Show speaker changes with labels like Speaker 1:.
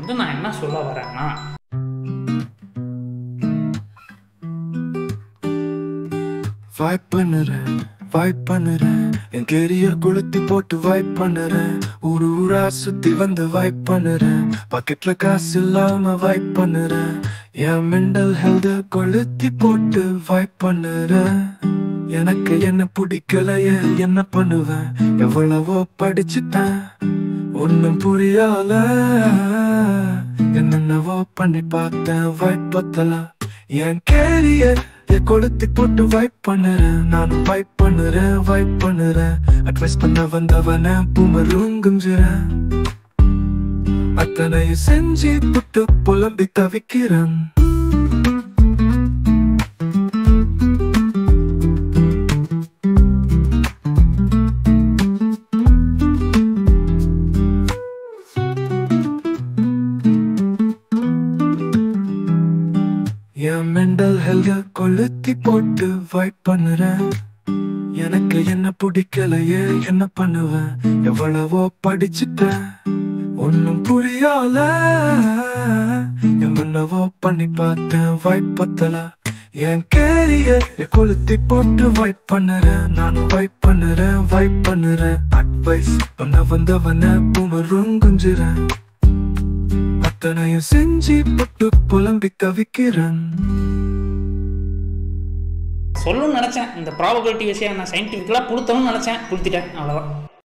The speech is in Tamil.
Speaker 1: வந்து நான் என்ன சொல்ல வரேன்னா,
Speaker 2: வைப் பண்ணுறேன் என் கெரியர் கொளுத்தி போட்டு வைப் பண்ணுறேன். ஊரா சுத்தி வந்து வைப் பண்ணுறேன். பாக்கெட்ல காசு இல்லாம வைப் பண்ணுறேன். என் மெண்டல் ஹெல்த கொளுத்தி போட்டு வைப் பண்ணுறேன். எனக்கு என்ன பிடிக்கலையே என்ன பண்ணுவேன்? எவ்வளவோ படிச்சுட்டேன் ஒன்னும் புரியல. என்னென்னவோ பண்ணி பார்த்தேன் வைப் பத்தல. என் கேரியர் கொளுத்தி போட்டு வைப் பண்ணுறேன். நானும் வைப் பண்ணுறேன். அட்வைஸ் பண்ண வந்தவன பூமருங்குஞ்சுறேன். அத்தனையும் செஞ்சு புட்டு புலம்பி தவிக்கிறேன். என் மெண்டல் ஹெல்த கொளுத்தி போட்டு வைப் பண்ணுறேன். எனக்கு என்ன பிடிக்கலையே என்ன பண்ணுவேன்? எவ்வளவோ படிச்சுட்டேன் ஒன்னும் புரியல. என்னவோ பண்ணி பார்த்தேன் வைப் பத்தல. என் கேரியர் கொளுத்தி போட்டு வைப் பண்ணுறேன். நானும் வைப் பண்ணுறேன். அட்வைஸ் பண்ண வந்தவன பூமருங்குஞ்சுறேன். அத்தனையும் செஞ்சு புட்டு புலம்பி தவிக்கிறேன்.
Speaker 1: சொல்லணும்னு நினச்சேன். இந்த ப்ராபபிலிட்டி விஷயம் நான் சயின்டிஃபிக்கலாக புளுத்தணும்னு நினச்சேன், புளுத்திட்டேன். அவ்வளோதான்.